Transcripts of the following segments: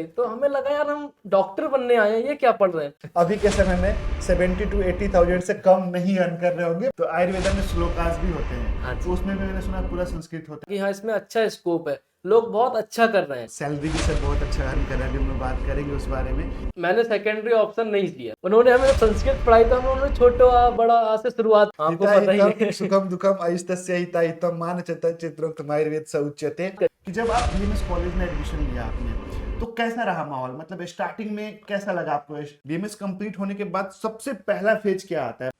तो हमें लगा यार हम डॉक्टर बनने आए हैं, ये क्या पढ़ रहे हैं। अभी के समय में 70 to 80,000 से कम नहीं अर्न कर रहे होंगे। तो आयुर्वेदा में श्लोकास भी होते हाँ हैं, जी। तो उसमें भी मैंने सुना पूरा संस्कृत होता कि हाँ इसमें अच्छा स्कोप है, लोग बहुत अच्छा कर रहे हैं। है। सैलरी भी सर बहुत अच्छा अर्न कर रहे हैं, अभी हम लोग बात करेंगे उस बारे में। मैंने सेकेंडरी ऑप्शन नहीं किया, उन्होंने हमें संस्कृत पढ़ाई तो हम उन्होंने छोटे बड़ा आ से शुरुआत, आपको पता ही हिताहितम है। सुखम दुखम आयुस्तस्य हिताहितम मानचत चित्रोक्तम आयुर्वेद स उच्यते। कि जब आप बीएमएस कॉलेज में एडमिशन लिया आपने, तो कैसा रहा माहौल? मतलब स्टार्टिंग में कैसा लगा आपको? बीएमएस कंप्लीट होने के बाद सबसे पहला फेज क्या आता है?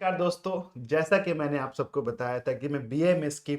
नमस्कार दोस्तों, जैसा कि मैंने आप सबको बताया था कि मैं बीएमएस की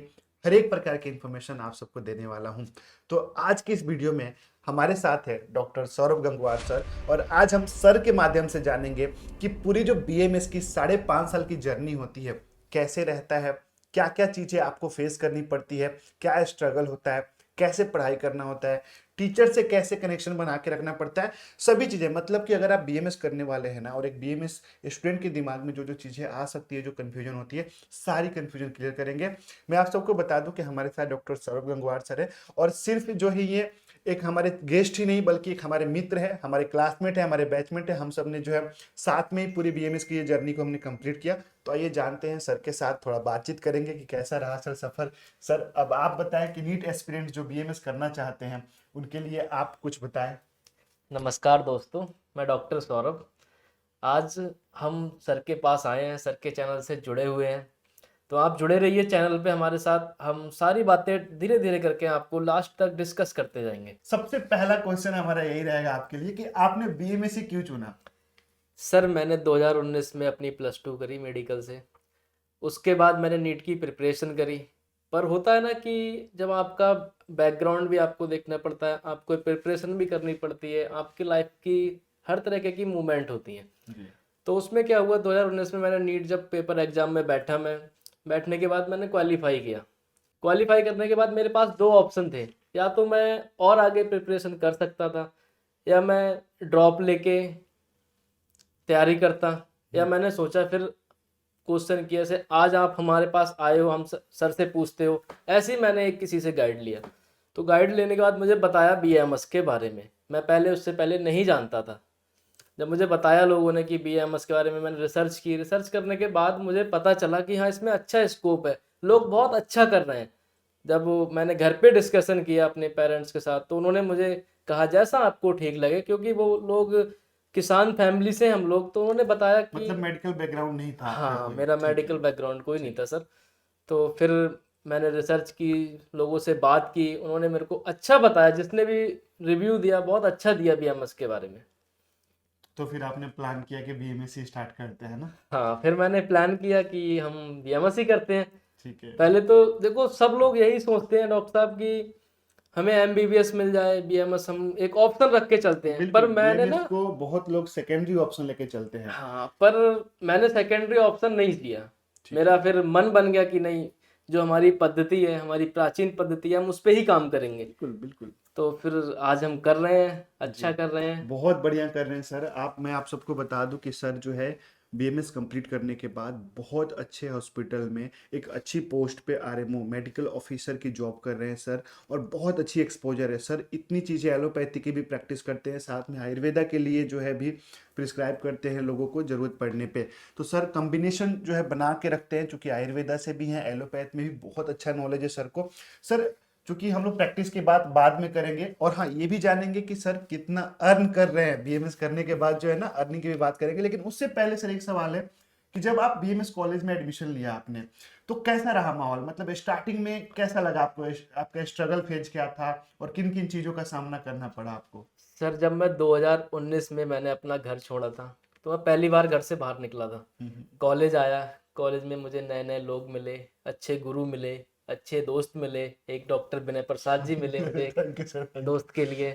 हर एक प्रकार की इंफॉर्मेशन आप सबको देने वाला हूं। तो आज की इस वीडियो में हमारे साथ है डॉक्टर सौरभ गंगवार सर, और आज हम सर के माध्यम से जानेंगे कि पूरी जो बीएमएस की 5.5 साल की जर्नी होती है कैसे रहता है, क्या क्या चीज़ें आपको फेस करनी पड़ती है, क्या स्ट्रगल होता है, कैसे पढ़ाई करना होता है, टीचर से कैसे कनेक्शन बना के रखना पड़ता है, सभी चीज़ें। मतलब कि अगर आप बीएमएस करने वाले हैं ना, और एक बीएमएस स्टूडेंट के दिमाग में जो जो चीज़ें आ सकती है, जो कन्फ्यूजन होती है, सारी कन्फ्यूजन क्लियर करेंगे। मैं आप सबको बता दूं कि हमारे साथ डॉक्टर सौरभ गंगवार सर है, और सिर्फ जो है ये एक हमारे गेस्ट ही नहीं बल्कि एक हमारे मित्र है, हमारे क्लासमेट है, हमारे बैचमेट है। हम सब ने जो है साथ में ही पूरी बीएमएस की ये जर्नी को हमने कंप्लीट किया। तो आइए जानते हैं सर के साथ, थोड़ा बातचीत करेंगे कि कैसा रहा सर सफर। सर अब आप बताएं कि नीट एस्पिरेंट जो बीएमएस करना चाहते हैं उनके लिए आप कुछ बताएं। नमस्कार दोस्तों, मैं डॉक्टर सौरभ। आज हम सर के पास आए हैं, सर के चैनल से जुड़े हुए हैं। तो आप जुड़े रहिए चैनल पे हमारे साथ, हम सारी बातें धीरे धीरे करके आपको लास्ट तक डिस्कस करते जाएंगे। सबसे पहला क्वेश्चन हमारा यही रहेगा आपके लिए कि आपने बीएमएस क्यों चुना? सर मैंने 2019 में अपनी +2 करी मेडिकल से। उसके बाद मैंने नीट की प्रिपरेशन करी। पर होता है ना कि जब आपका बैकग्राउंड भी आपको देखना पड़ता है, आपको प्रिपरेशन भी करनी पड़ती है, आपकी लाइफ की हर तरह की मूवमेंट होती है। जी। तो उसमें क्या हुआ, 2019 में मैंने नीट जब पेपर एग्जाम में बैठा, मैं बैठने के बाद मैंने क्वालिफाई किया। क्वालिफाई करने के बाद मेरे पास दो ऑप्शन थे, या तो मैं और आगे प्रिपरेशन कर सकता था, या मैं ड्रॉप लेके तैयारी करता, या मैंने सोचा फिर क्वेश्चन किया से आज आप हमारे पास आए हो, हम सर से पूछते हो, ऐसे ही मैंने एक किसी से गाइड लिया। तो गाइड लेने के बाद मुझे बताया बीएमएस के बारे में। मैं पहले उससे पहले नहीं जानता था। जब मुझे बताया लोगों ने कि बीएमएस के बारे में, मैंने रिसर्च की। रिसर्च करने के बाद मुझे पता चला कि हाँ इसमें अच्छा स्कोप है, लोग बहुत अच्छा कर रहे हैं। जब मैंने घर पे डिस्कशन किया अपने पेरेंट्स के साथ, तो उन्होंने मुझे कहा जैसा आपको ठीक लगे, क्योंकि वो लोग किसान फैमिली से हम लोग, तो उन्होंने बताया कि मतलब मेडिकल बैकग्राउंड नहीं था आपका हाँ, कोई? मेरा ठीक है। मेडिकल बैकग्राउंड कोई नहीं ठीक। था सर। तो फिर मैंने रिसर्च की, लोगों से बात की, उन्होंने मेरे को अच्छा बताया, जिसने भी रिव्यू दिया बहुत अच्छा दिया बीएमएस के बारे में। तो फिर आपने प्लान किया कि बीएमएस स्टार्ट करते हैं ना? हाँ, फिर मैंने प्लान किया कि हम बीएमएस ही करते हैं। ठीक है। पहले तो देखो सब लोग यही सोचते हैं डॉक्टर साहब कि हमें एमबीबीएस मिल जाए, बीएमएस हम एक ऑप्शन रख के चलते हैं, पर बिल्कुल, मैंने बीएमएस ना, को बहुत लोग सेकेंडरी ऑप्शन लेके चलते हैं। हाँ, पर मैंने सेकेंडरी ऑप्शन नहीं किया। ठीक मेरा है। फिर मन बन गया कि नहीं, जो हमारी पद्धति है, हमारी प्राचीन पद्धति है, हम उस पर ही काम करेंगे। बिल्कुल बिल्कुल। तो फिर आज हम कर रहे हैं, अच्छा जी। कर रहे हैं। बहुत बढ़िया कर रहे हैं सर आप। मैं आप सबको बता दूं कि सर जो है बीएमएस कंप्लीट करने के बाद बहुत अच्छे हॉस्पिटल में एक अच्छी पोस्ट पे आरएमओ मेडिकल ऑफिसर की जॉब कर रहे हैं सर, और बहुत अच्छी एक्सपोजर है सर। इतनी चीज़ें एलोपैथी की भी प्रैक्टिस करते हैं, साथ में आयुर्वेदा के लिए जो है भी प्रिस्क्राइब करते हैं लोगों को ज़रूरत पड़ने पे। तो सर कॉम्बिनेशन जो है बना के रखते हैं, चूँकि आयुर्वेदा से भी हैं, एलोपैथ में भी बहुत अच्छा नॉलेज है सर को। सर क्योंकि हम लोग प्रैक्टिस की बात बाद में करेंगे, और हाँ ये भी जानेंगे कि सर कितना अर्न कर रहे हैं बीएमएस करने के बाद, जो है ना अर्निंग की भी बात करेंगे। लेकिन उससे पहले सर एक सवाल है कि जब आप बीएमएस कॉलेज में एडमिशन लिया आपने, तो कैसा रहा माहौल? मतलब स्टार्टिंग में कैसा लगा आपको? आपका स्ट्रगल फेज क्या था, और किन किन चीजों का सामना करना पड़ा आपको? सर जब मैं 2019 में मैंने अपना घर छोड़ा था, तो मैं पहली बार घर से बाहर निकला था। हम्म। कॉलेज आया, कॉलेज में मुझे नए नए लोग मिले, अच्छे गुरु मिले, अच्छे दोस्त मिले। एक डॉक्टर विनय प्रसाद जी मिले मुझे एक थैंक यू सर, थैंक दोस्त के लिए।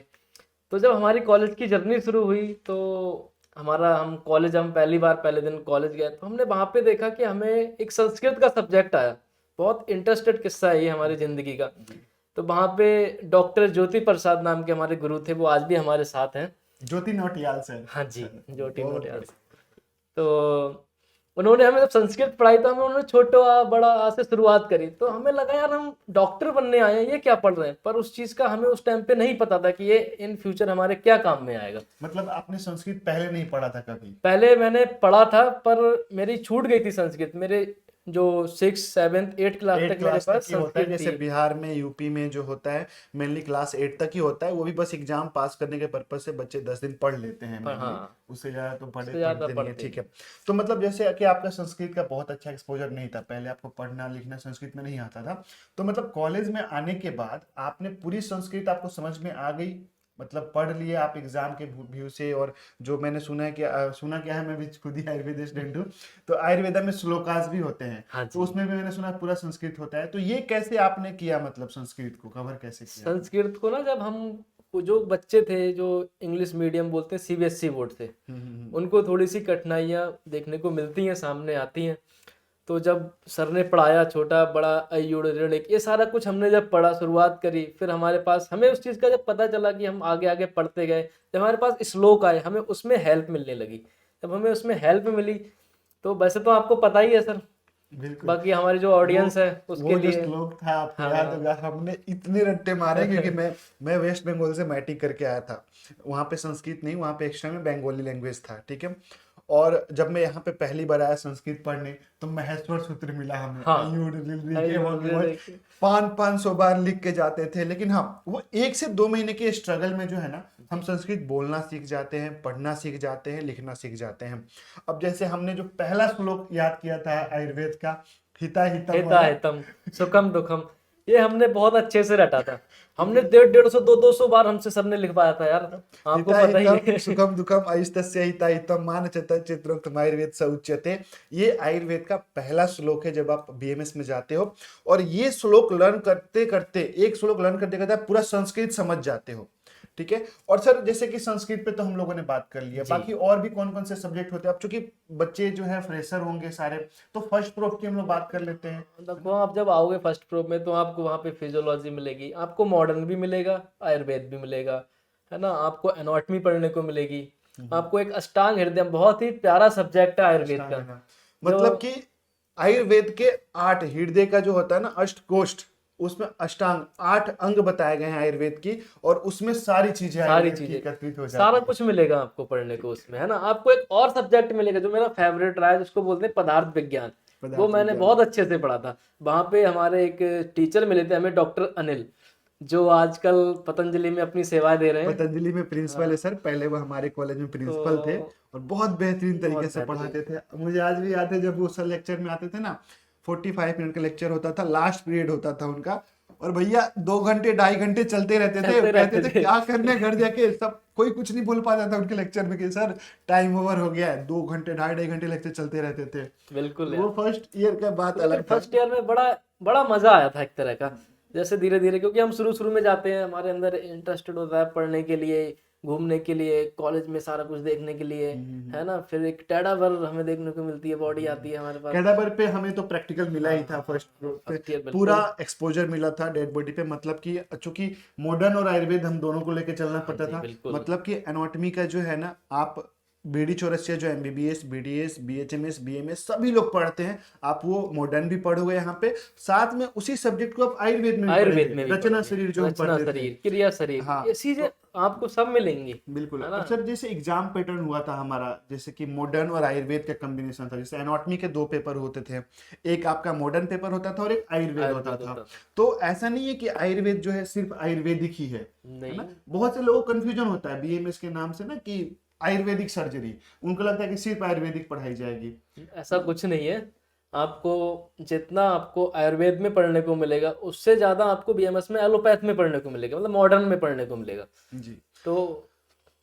तो जब हमारी कॉलेज की जर्नी शुरू हुई, तो हम पहली बार पहले दिन कॉलेज गए, तो हमने वहाँ पे देखा कि हमें एक संस्कृत का सब्जेक्ट आया। बहुत इंटरेस्टेड किस्सा है ये हमारी ज़िंदगी का। यू। तो वहाँ पे डॉक्टर ज्योति प्रसाद नाम के हमारे गुरु थे, वो आज भी हमारे साथ हैं। ज्योति नौटियाल सर। हाँ जी, अच्छा। ज्योति बहुत नोटियाल। बढ़िया। तो उन्होंने हमें जब संस्कृत पढ़ाई तो हमें उन्होंने छोटे आ बड़ा आ से शुरुआत करी, तो हमें लगा यार हम डॉक्टर बनने आए हैं, ये क्या पढ़ रहे हैं, पर उस चीज का हमें उस टाइम पे नहीं पता था कि ये इन फ्यूचर हमारे क्या काम में आएगा। मतलब आपने संस्कृत पहले नहीं पढ़ा था कभी? पहले मैंने पढ़ा था पर मेरी छूट गई थी संस्कृत, मेरे जो 6, 7, 8 क्लास एट तक मेरे क्लास तक पास ही होता है, संस्कृत जैसे थी। बिहार में यूपी में जो होता है मेनली क्लास 8 तक ही होता है, वो भी बस एग्जाम पास करने के पर्पज से बच्चे 10 दिन पढ़ लेते हैं पर मेनली, हाँ, उससे ज्यादा तो उससे ज्यादा पढ़ते नहीं है, पढ़ते ठीक नहीं। है। तो मतलब जैसे कि आपका संस्कृत का बहुत अच्छा एक्सपोजर नहीं था, पहले आपको पढ़ना लिखना संस्कृत में नहीं आता था, तो मतलब कॉलेज में आने के बाद आपने पूरी संस्कृत आपको समझ में आ गई, मतलब पढ़ लिए आप एग्जाम के व्यू से? और जो मैंने सुना है कि सुना क्या है, मैं भी खुद ही आयुर्वेद स्टूडेंट हूँ, तो आयुर्वेदा में श्लोकास भी होते हैं, हाँ तो जी। उसमें भी मैंने सुना पूरा संस्कृत होता है, तो ये कैसे आपने किया, मतलब संस्कृत को कवर कैसे किया आपने? संस्कृत को ना जब हम, वो जो बच्चे थे जो इंग्लिश मीडियम बोलते हैं, सीबीएसई बोर्ड से, हम्म। उनको थोड़ी सी कठिनाइयाँ देखने को मिलती हैं, सामने आती हैं। तो जब सर ने पढ़ाया छोटा बड़ा अयुड़ ऋण एक, ये सारा कुछ हमने जब पढ़ा शुरुआत करी, फिर हमारे पास हमें उस चीज़ का जब पता चला कि हम आगे आगे पढ़ते गए, जब हमारे पास श्लोक आए हमें उसमें हेल्प मिलने लगी। जब हमें उसमें हेल्प मिली, तो वैसे तो आपको पता ही है सर, बिल्कुल। बाकी हमारी जो वो ऑडियंस है उसके वो जो लिए। श्लोक था आपको याद हाँ। होगा, हमने इतने रट्टे मारे, क्योंकि मैं वेस्ट बंगाल से मैट्रिक करके आया था, वहां पे संस्कृत नहीं, वहां पे एक्स्ट्रा में बंगाली लैंग्वेज था, ठीक है। और जब मैं यहाँ पे पहली बार आया संस्कृत पढ़ने, तो महेश्वर सूत्र मिला हमें, हाँ, अयुर ऋल ऋ के अयुड़ ऋण भगवत, एक। 500 बार लिख के जाते थे, लेकिन हाँ वो 1 से 2 महीने के स्ट्रगल में जो है ना, हम संस्कृत बोलना सीख जाते हैं, पढ़ना सीख जाते हैं, लिखना सीख जाते हैं। अब जैसे हमने जो पहला श्लोक याद किया था आयुर्वेद का, हिता हितम हिता वाला, हितम सुखम दुखम, ये हमने बहुत अच्छे से रटा था। ठीक हमने है। 150, 150, 200 बार हमसे सर ने लिखवाया था यार, आपको हिता पता ही हितम है। सुखम दुखम अइस्तस्य हिता हितम मानचत चित्रोक्तम आयुर्वेद स उच्यते, ये आयुर्वेद का पहला श्लोक है जब आप बीएमएस में जाते हो, और ये श्लोक लर्न करते करते, एक श्लोक लर्न करते करते आप पूरा संस्कृत समझ जाते हो, ठीक है। और सर जैसे कि संस्कृत पे तो हम लोगों ने बात कर लिया, जी। बाकी और भी कौन कौन से सब्जेक्ट होते हैं? अब चूंकि बच्चे जो है फ्रेशर होंगे सारे, तो फर्स्ट प्रोफ की हम लोग बात कर लेते हैं। देखो आप जब आओगे फर्स्ट प्रो में, तो आपको वहाँ पे फिजियोलॉजी मिलेगी, आपको मॉडर्न भी मिलेगा, आयुर्वेद भी मिलेगा, है ना, आपको एनाटॉमी पढ़ने को मिलेगी, आपको एक अष्टांग हृदय, बहुत ही प्यारा सब्जेक्ट है आयुर्वेद का। अष्टांगना, जो मतलब कि आयुर्वेद के 8 हृदय का जो होता है ना, अष्ट कोष्ठ, उसमें अष्टांग 8 अंग बताए गए हैं आयुर्वेद की, और उसमें सारी चीजें सारी आयुर्वेद की चीजें, एकत्रित हो सारा जाती है। कुछ मिलेगा आपको पढ़ने को उसमें, है ना। आपको एक और सब्जेक्ट मिलेगा जो मेरा फेवरेट रहा है, जिसको बोलते हैं पदार्थ विज्ञान। वो पदार्थ मैंने विज्ञान। बहुत अच्छे से पढ़ा था। वहां पे हमारे एक टीचर मिले थे हमें, डॉक्टर अनिल, जो आजकल पतंजलि में अपनी सेवाएं दे रहे हैं। पतंजलि में प्रिंसिपल है हाँ, सर, पहले वो हमारे कॉलेज में तो प्रिंसिपल थे, और बहुत बेहतरीन तरीके बहुत से बेहतरीन। पढ़ाते थे। मुझे आज भी याद है जब वो सर लेक्चर में आते थे ना, 45 मिनट का लेक्चर होता था, लास्ट पीरियड होता था उनका, और भैया 2 घंटे 2.5 घंटे चलते रहते थे, चलते कहते रहते थे थे। क्या करने घर जाके, सब कोई कुछ नहीं बोल पाता था उनके लेक्चर में कि सर टाइम ओवर हो गया है, 2 घंटे 2.5 घंटे लेक्चर चलते रहते थे। बिल्कुल तो यार। वो फर्स्ट ईयर का बात लेकिन अलग था। फर्स्ट ईयर में बड़ा बड़ा मजा आया था एक तरह का। जैसे धीरे धीरे, क्योंकि हम शुरू शुरू में जाते हैं, हमारे अंदर इंटरेस्टेड होता है पढ़ने के लिए, घूमने के लिए, कॉलेज में सारा कुछ देखने के लिए, है ना। फिर एक टेढ़ावर हमें देखने को मिलती है, बॉडी आती है हमारे पास। कैडाबर पे हमें तो प्रैक्टिकल मिला ही था हाँ, फर्स्ट पे, फर्स्ट ईयर पूरा बिल्कुल। एक्सपोजर मिला था डेड बॉडी पे, मतलब कि चूंकि मॉडर्न और आयुर्वेद हम दोनों को लेके चलना हाँ पड़ता जी था, बिल्कुल। मतलब कि एनाटॉमी का जो है ना, आप बीडी चौरसिया जो एमबीबीएस बीडीएस बीएचएमएस बीएमएस सभी लोग पढ़ते हैं, आप वो मॉडर्न भी पढ़ोगे यहाँ पे, साथ में उसी सब्जेक्ट को आप आयुर्वेद में भी आयुर्वेद पढ़ेंगे, में भी रचना पढ़ेंगे, शरीर जो हम रचना पढ़ते थे। शरीर, क्रिया शरीर, हाँ। ये चीजें तो आपको सब मिलेंगी, बिल्कुल। है और ना। सर जैसे एग्जाम पैटर्न हुआ था हमारा, जैसे कि मॉडर्न और आयुर्वेद का कॉम्बिनेशन था, जैसे एनाटॉमी के 2 पेपर होते थे, एक आपका मॉडर्न पेपर होता था और एक आयुर्वेद होता आयुर्वेद था। होता था। तो ऐसा नहीं है कि आयुर्वेद जो है सिर्फ आयुर्वेदिक ही है नहीं, ना। बहुत से लोगों को कंफ्यूजन होता है बीएमएस के नाम से ना, कि आयुर्वेदिक सर्जरी, उनको लगता है कि सिर्फ आयुर्वेदिक पढ़ाई जाएगी, ऐसा कुछ नहीं है। आपको जितना आपको आयुर्वेद में पढ़ने को मिलेगा, उससे ज्यादा आपको बीएमएस में एलोपैथ में पढ़ने को मिलेगा, मतलब मॉडर्न में पढ़ने को मिलेगा। जी। तो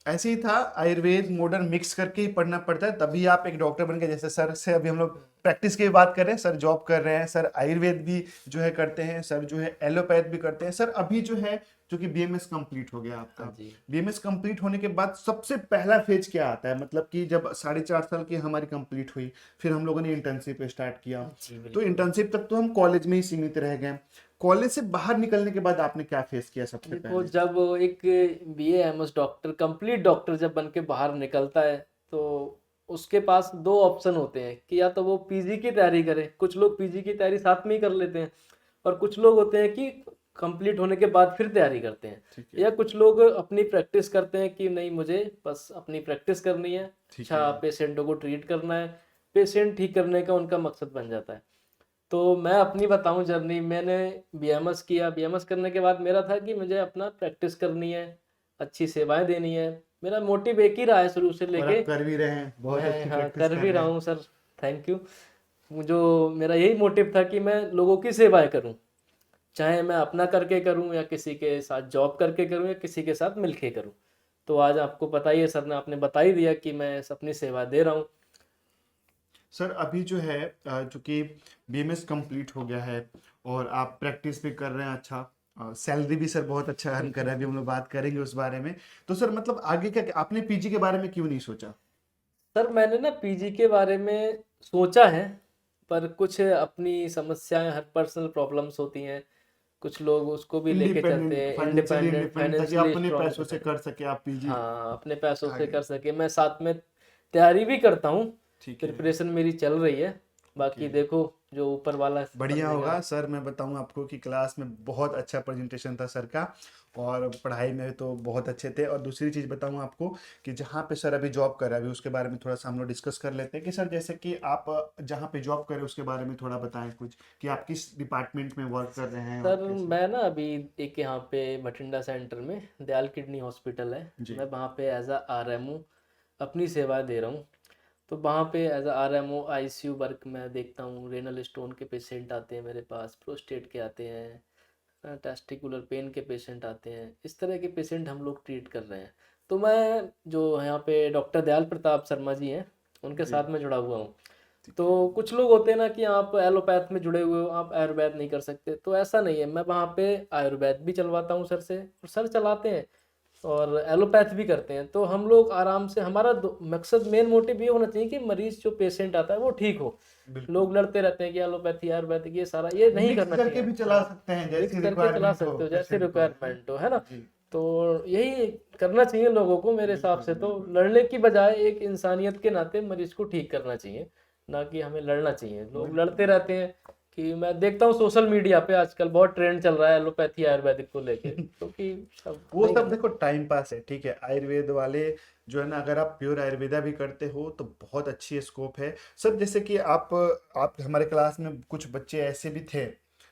ऐसे ही था, आयुर्वेद मॉडर्न मिक्स करके ही पढ़ना पड़ता है, तभी आप एक डॉक्टर बन के, जैसे सर से अभी हम लोग प्रैक्टिस की बात कर रहे हैं, सर जॉब कर रहे हैं, सर आयुर्वेद भी जो है करते हैं, सर जो है एलोपैथ भी करते हैं। सर अभी जो है, जो कि बीएमएस कंप्लीट हो गया हाँ आपका, जी। बीएमएस कंप्लीट होने के बाद सबसे पहला फेज क्या आता है? मतलब कि जब 4.5 साल की हमारी कंप्लीट हुई, फिर हम लोगों ने इंटर्नशिप स्टार्ट किया, जी तो बिल्कुल। इंटर्नशिप तक तो हम कॉलेज में ही सीमित रह गए। कॉलेज से बाहर निकलने के बाद आपने क्या फेस किया सबसे देखो पहले? जब एक BA MS doctor, complete doctor जब बन के बाहर निकलता है, तो उसके पास दो ऑप्शन होते हैं कि या तो वो पीजी की तैयारी करे, कुछ लोग पीजी की तैयारी साथ में ही कर लेते हैं, और कुछ लोग होते हैं कि कंप्लीट होने के बाद फिर तैयारी करते हैं, ठीक है। या कुछ लोग अपनी प्रैक्टिस करते हैं कि नहीं मुझे बस अपनी प्रैक्टिस करनी है, ठीक अच्छा है। पेशेंटों को ट्रीट करना है, पेशेंट ठीक करने का उनका मकसद बन जाता है। तो मैं अपनी बताऊं जर्नी, मैंने बीएमएस किया, बीएमएस करने के बाद मेरा था कि मुझे अपना प्रैक्टिस करनी है, अच्छी सेवाएं देनी है, मेरा मोटिव एक ही रहा है शुरू से और लेके। आप कर भी रहे हैं, बहुत मैं अच्छी हाँ प्रैक्टिस कर कर भी रहे रहा हैं। हूँ सर, थैंक यू। जो मेरा यही मोटिव था कि मैं लोगों की सेवाएं करूं, चाहे मैं अपना करके करूं या किसी के साथ जॉब करके करूं या किसी के साथ मिलके करूं। तो आज आपको पता ही है, सर ने आपने बता ही दिया कि मैं अपनी सेवा दे रहा हूँ। सर अभी जो है चूंकि बीएमएस कंप्लीट हो गया है और आप प्रैक्टिस भी कर रहे हैं, अच्छा सैलरी भी सर बहुत अच्छा अर्न कर रहे हैं, अभी हम लोग बात करेंगे उस बारे में। तो सर मतलब आगे क्या आपने पीजी के बारे में क्यों नहीं सोचा? सर मैंने ना पीजी के बारे में सोचा है, पर कुछ अपनी समस्याएं, हर पर्सनल प्रॉब्लम्स होती हैं, कुछ लोग उसको भी लेके चलते इंडिपेंडेंट, हैं, फाइनेंशियली इंडिपेंडेंट, इंडिपेंडेंट, ताकि फाइनेंशियली अपने स्ट्रांग पैसों से होना। कर सके आप पीजी हाँ अपने पैसों से आगे। कर सके, मैं साथ में तैयारी भी करता हूँ, ठीक है। प्रिपरेशन मेरी चल रही है, ओके। बाकी देखो जो ऊपर वाला बढ़िया समझेगा। होगा सर। मैं बताऊं आपको कि क्लास में बहुत अच्छा प्रेजेंटेशन था सर का, और पढ़ाई में तो बहुत अच्छे थे। और दूसरी चीज़ बताऊं आपको कि जहाँ पे सर अभी जॉब कर रहे हैं, अभी उसके बारे में थोड़ा सा हम लोग डिस्कस कर लेते हैं कि सर जैसे कि आप जहाँ पे जॉब कर रहे हैं उसके बारे में थोड़ा बताएं कुछ, कि आप किस डिपार्टमेंट में वर्क कर रहे हैं और सर कैसे। मैं ना अभी एक यहाँ पे भटिंडा सेंटर में दयाल किडनी हॉस्पिटल है, जी। मैं वहाँ पे एज अ आरएमओ अपनी सेवाएं दे रहा हूँ। तो वहाँ पे as a RMO ICU work मैं देखता हूँ, रेनल स्टोन के पेशेंट आते हैं मेरे पास, प्रोस्टेट के आते हैं, टेस्टिकुलर पेन के पेशेंट आते हैं, इस तरह के पेशेंट हम लोग ट्रीट कर रहे हैं। तो मैं जो यहाँ पे डॉक्टर दयाल प्रताप शर्मा जी हैं उनके जी। साथ में जुड़ा हुआ हूँ। ठीक तो है। कुछ लोग होते हैं ना कि आप एलोपैथ में जुड़े हुए हो, आप आयुर्वेद नहीं कर सकते, तो ऐसा नहीं है, मैं वहाँ पे आयुर्वेद भी चलवाता हूँ सर से, और सर चलाते हैं और एलोपैथ भी करते हैं। तो हम लोग आराम से, हमारा मकसद, मेन मोटिव ये होना चाहिए कि मरीज जो पेशेंट आता है वो ठीक हो। बिल्कुल। लोग लड़ते रहते हैं कि एलोपैथी आयुर्वेदिक ये सारा, ये नहीं मिक्स करना करके चाहिए। भी चला हाँ सकते हैं मिक्स जैसी करके चला रिक्वायरमेंट हो सकते हो जैसे पेशेंट को, है? रिक्वायरमेंट हो, है ना। जी। तो यही करना चाहिए लोगों को मेरे हिसाब बिल्कुल से, तो बिल्कुल। लड़ने की बजाय एक इंसानियत के नाते मरीज को ठीक करना चाहिए, ना कि हमें लड़ना चाहिए। लोग बिल्कुल लड़ते रहते हैं, कि मैं देखता हूँ सोशल मीडिया पे आजकल बहुत ट्रेंड चल रहा है एलोपैथी आयुर्वेदिक को लेके, क्योंकि सब वो नहीं सब करना देखो चाहिए। टाइम पास है, ठीक है। आयुर्वेद वाले जो है ना, अगर आप प्योर आयुर्वेदा भी करते हो तो बहुत अच्छी स्कोप है सर। जैसे कि आप हमारे क्लास में कुछ बच्चे ऐसे भी थे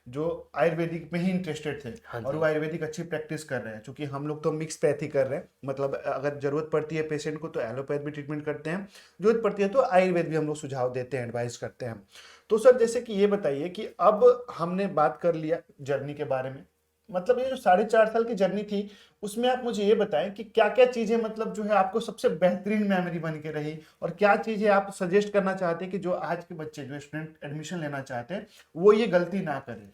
जो आयुर्वेदिक में ही इंटरेस्टेड थे, हाँ और जी। वो आयुर्वेदिक अच्छी प्रैक्टिस कर रहे हैं। क्योंकि हम लोग तो मिक्स पैथी कर रहे हैं, मतलब अगर जरूरत पड़ती है पेशेंट को तो एलोपैथ भी ट्रीटमेंट करते हैं, जरूरत पड़ती है तो आयुर्वेद भी हम लोग सुझाव देते हैं, एडवाइस करते हैं। तो सर जैसे कि ये बताइए कि अब हमने बात कर लिया जर्नी के बारे में, मतलब ये जो 4.5 साल की जर्नी थी, उसमें आप मुझे ये बताएं कि क्या क्या चीजें मतलब जो है आपको सबसे बेहतरीन मेमोरी बन के रही, और क्या चीजें आप सजेस्ट करना चाहते हैं कि जो आज के बच्चे जो स्टूडेंट एडमिशन लेना चाहते हैं वो ये गलती ना करें।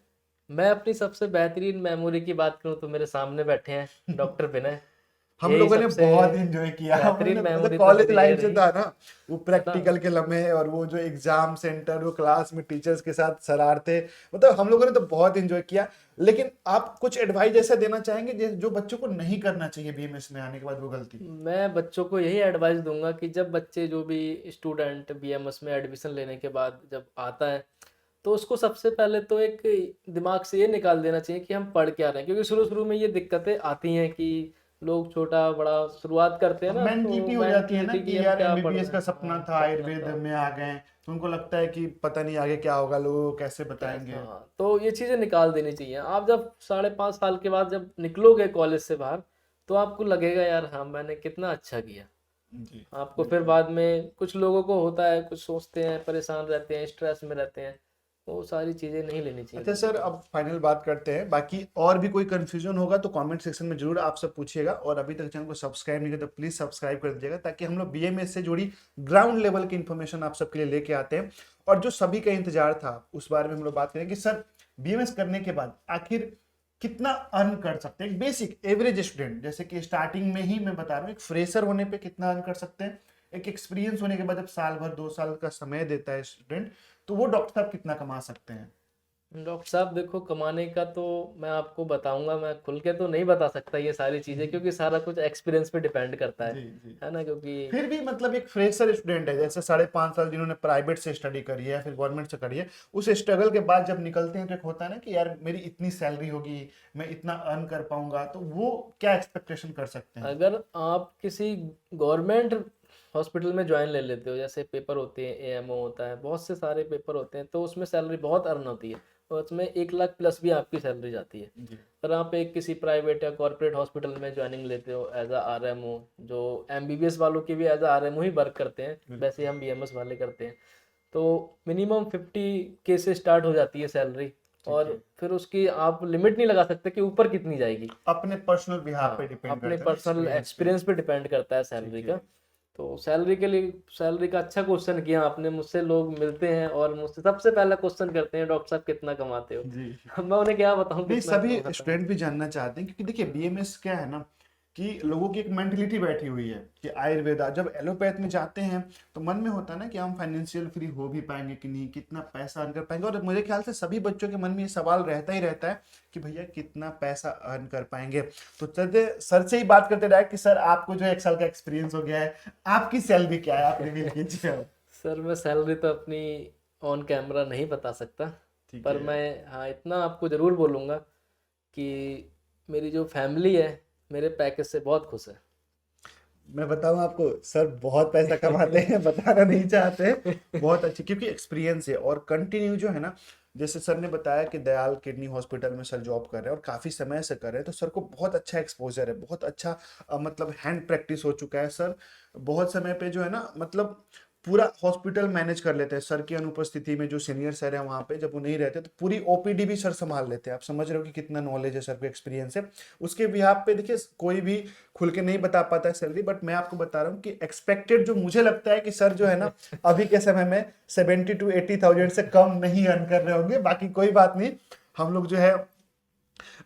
मैं अपनी सबसे बेहतरीन मेमोरी की बात करूँ तो मेरे सामने बैठे हैं डॉक्टर विनय, हम यही लोगों ने सबसे बहुत एंजॉय किया, बेहतरीन हमने मतलब मेमोरी तो कॉलेज मेरी ये लाइफ से रही, था ना, वो है ना। प्रैक्टिकल के लम्हे और वो जो एग्जाम सेंटर, वो क्लास में टीचर्स के साथ शरारते, मतलब हम लोगों ने तो बहुत एंजॉय किया। लेकिन आप कुछ एडवाइस ऐसा देना चाहेंगे जो बच्चों को नहीं करना चाहिए बीएमएस में आने के बाद वो गलती? मैं बच्चों को यही एडवाइस दूंगा कि जब बच्चे, जो भी स्टूडेंट बीएमएस में एडमिशन लेने के बाद जब आता है, तो उसको सबसे पहले तो एक दिमाग से ये निकाल देना चाहिए कि हम पढ़ क्या रहे हैं, क्योंकि शुरू शुरू में ये दिक्कतें आती हैं कि लोग छोटा बड़ा शुरुआत करते हैं अब ना, तो मेंटलिटी हो जाती है ना मेंटलिटी कि कि हम यार क्या पढ़ एमबीबीएस रहे का हैं, सपना हाँ था, सपना आयुर्वेद था में आ गए तो उनको लगता है कि पता नहीं आगे क्या होगा, लोगों को कैसे कैसा। बताएंगे। हाँ तो ये चीज़ें निकाल देनी चाहिए। आप जब 5.5 साल के बाद जब निकलोगे कॉलेज से बाहर, तो आपको लगेगा यार हाँ मैंने कितना अच्छा किया। जी। आपको फिर बिल्कुल। बाद में, कुछ लोगों को होता है, कुछ सोचते हैं, परेशान रहते हैं, स्ट्रेस में रहते हैं, वो सारी चीज़ें नहीं लेनी चाहिए अच्छा लोगों सर, को। अब फाइनल बात करते हैं, बाकी और भी कोई कंफ्यूजन होगा तो कमेंट सेक्शन में जरूर आप सब पूछिएगा। और अभी तक चैनल को सब्सक्राइब नहीं किया तो प्लीज सब्सक्राइब कर दीजिएगा, ताकि हम लोग बीएमएस से जुड़ी ग्राउंड लेवल की इन्फॉर्मेशन आप सबके लिए लेके आते हैं। और जो सभी का इंतजार था उस बारे में हम लोग बात करेंगे कि सर बीएमएस करने के बाद आखिर कितना अर्न कर सकते हैं, एक बेसिक एवरेज स्टूडेंट, जैसे कि स्टार्टिंग में ही मैं बता रहा हूँ, एक फ्रेशर होने पे कितना अर्न कर सकते हैं, एक एक्सपीरियंस होने के बाद जब साल भर 2 साल का समय देता है स्टूडेंट, तो वो डॉक्टर साहब कितना कमा सकते हैं? डॉक्टर साहब देखो, कमाने का तो मैं आपको बताऊंगा, मैं खुल के तो नहीं बता सकता ये सारी चीज़ें, क्योंकि सारा कुछ एक्सपीरियंस पे डिपेंड करता जी जी। है ना, क्योंकि फिर भी मतलब एक फ्रेशर स्टूडेंट है, जैसे 5.5 साल जिन्होंने प्राइवेट से स्टडी करी है फिर गवर्नमेंट से करी है, उस स्ट्रगल के बाद जब निकलते हैं तो एक होता है ना कि यार मेरी इतनी सैलरी होगी, मैं इतना अर्न कर पाऊंगा, तो वो क्या एक्सपेक्टेशन कर सकते हैं? अगर आप किसी गवर्नमेंट हॉस्पिटल में ज्वाइन ले लेते हो, जैसे पेपर होते हैं, एएमओ होता है, बहुत से सारे पेपर होते हैं, तो उसमें सैलरी बहुत अर्न होती है और उसमें 1 लाख प्लस भी आपकी सैलरी जाती है। जी पर आप एक किसी प्राइवेट या कॉर्पोरेट हॉस्पिटल में ज्वाइनिंग लेते हो एज आ आरएमओ, जो एमबीबीएस वालों की भी एज आ आरएमओ ही वर्क करते हैं, वैसे हम बीएमएस वाले करते हैं, तो मिनिमम 50K से स्टार्ट हो जाती है सैलरी। और फिर उसकी आप लिमिट नहीं लगा सकते कि ऊपर कितनी जाएगी। अपने पर्सनल बिहाफ पे हाँ, डिपेंड अपने करता है ना, पर्सनल एक्सपीरियंस पे। एक्सपीरियंस पे डिपेंड करता है सैलरी का। तो सैलरी के लिए, सैलरी का अच्छा क्वेश्चन किया आपने, मुझसे लोग मिलते हैं और मुझसे सबसे पहला क्वेश्चन करते हैं, डॉक्टर साहब कितना कमाते हो? जी मैं उन्हें क्या बताऊं नहीं, कितना सभी कमाता हूँ। स्टूडेंट भी जानना चाहते हैं, क्योंकि देखिए बीएमएस क्या है ना कि लोगों की एक मेंटलिटी बैठी हुई है कि आयुर्वेदा, जब एलोपैथ में जाते हैं तो मन में होता है ना कि हम फाइनेंशियल फ्री हो भी पाएंगे कि नहीं, कितना पैसा अर्न कर पाएंगे, और मुझे ख्याल से सभी बच्चों के मन में ये सवाल रहता ही रहता है कि भैया कितना पैसा अर्न कर पाएंगे। तो चलते सर से ही बात करते डायरेक्ट कि सर आपको जो 1 साल का एक्सपीरियंस हो गया है, आपकी सैलरी क्या है, आप रिवील कीजिए अब। सर मैं सैलरी तो अपनी ऑन कैमरा नहीं बता सकता, ठीक पर है। मैं हाँ इतना आपको ज़रूर बोलूँगा कि मेरी जो फैमिली है मेरे पैकेज से बहुत खुश है। मैं बताऊं आपको, सर बहुत पैसा कमाते हैं, बताना नहीं चाहते, बहुत अच्छी, क्योंकि एक्सपीरियंस है और कंटिन्यू जो है ना, जैसे सर ने बताया कि दयाल किडनी हॉस्पिटल में सर जॉब कर रहे हैं और काफी समय से कर रहे हैं, तो सर को बहुत अच्छा एक्सपोजर है, बहुत अच्छा मतलब हैंड प्रैक्टिस हो चुका है सर। बहुत समय पे जो है ना, मतलब पूरा हॉस्पिटल मैनेज कर लेते हैं सर की अनुपस्थिति में, जो सीनियर सर है वहाँ पे जब वो नहीं रहते तो पूरी ओपीडी भी सर संभाल लेते हैं। आप समझ रहे हो कि कितना नॉलेज है सर को, एक्सपीरियंस है उसके बिहाफ पे। देखिए कोई भी खुल के नहीं बता पाता है सैलरी, बट मैं आपको बता रहा हूँ कि एक्सपेक्टेड जो मुझे लगता है कि सर जो है ना अभी के समय में 70 to 80 थाउजेंड से कम नहीं अर्न कर रहे होंगे। बाकी कोई बात नहीं, हम लोग जो है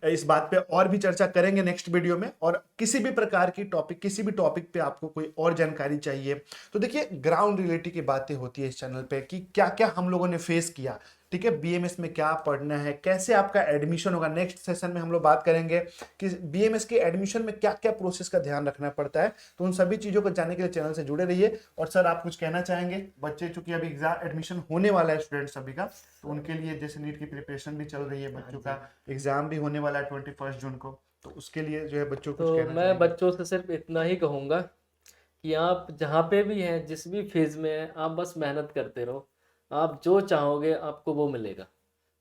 इस बात पे और भी चर्चा करेंगे नेक्स्ट वीडियो में। और किसी भी प्रकार की टॉपिक, किसी भी टॉपिक पे आपको कोई और जानकारी चाहिए तो देखिए ग्राउंड रिलेटेड की बातें होती है इस चैनल पे कि क्या क्या हम लोगों ने फेस किया, ठीक है, बीएमएस में क्या पढ़ना है, कैसे आपका एडमिशन होगा। नेक्स्ट सेशन में हम लोग बात करेंगे कि बीएमएस के एडमिशन में क्या क्या प्रोसेस का ध्यान रखना पड़ता है। तो उन सभी चीजों को जानने के लिए चैनल से जुड़े रहिए। और सर आप कुछ कहना चाहेंगे? बच्चे चूंकि अभी एग्जाम एडमिशन होने वाला है स्टूडेंट सभी का, तो उनके लिए जैसे नीट की प्रिपरेशन भी चल रही है, बच्चों का एग्जाम भी होने वाला है 21 जून को, तो उसके लिए जो है बच्चों को कुछ तो कहना मैं चाहेंगे? बच्चों से सिर्फ इतना ही कहूँगा कि आप जहाँ पे भी हैं, जिस भी फेज़ में हैं, आप बस मेहनत करते रहो। आप जो चाहोगे आपको वो मिलेगा।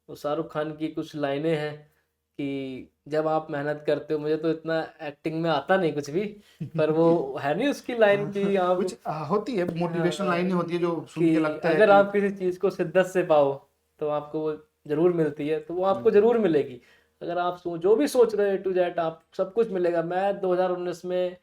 तो शाहरुख खान की कुछ लाइनें हैं कि जब आप मेहनत करते हो, मुझे तो इतना एक्टिंग में आता नहीं कुछ भी, पर वो है नहीं उसकी लाइन कि आप कुछ होती है मोटिवेशन हाँ, लाइनें होती है जो सुन के कि लगता है अगर कि आप किसी चीज़ को शिद्दत से पाओ तो आपको वो ज़रूर मिलती है, तो वो आपको बिल्कुल। ज़रूर मिलेगी। अगर आप जो भी सोच रहे हो A to Z, आप सब कुछ मिलेगा। मैं 2019 में,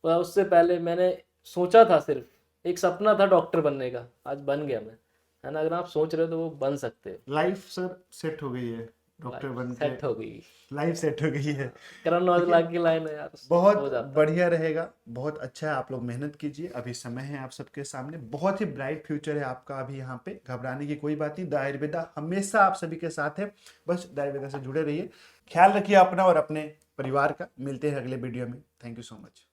उससे पहले मैंने सोचा था, सिर्फ एक सपना था डॉक्टर बनने का, आज बन गया मैं, है ना। अगर आप सोच रहे हो तो वो बन सकते हो। लाइफ सर सेट हो गई है डॉक्टर लाइफ बन के, सेट हो गई। लाइफ सेट हो गई है। करण देखिए औजला की लाइन है यार, हो बहुत जाता है। बढ़िया रहेगा, बहुत अच्छा है, आप लोग मेहनत कीजिए, अभी समय है आप सबके सामने, बहुत ही ब्राइट फ्यूचर है आपका अभी यहाँ पे, घबराने की कोई बात नहीं। द आयुर्वेदा हमेशा आप सभी के साथ है, बस द आयुर्वेदा से जुड़े रहिए। ख्याल रखिए अपना और अपने परिवार का। मिलते हैं अगले वीडियो में। Thank you so much.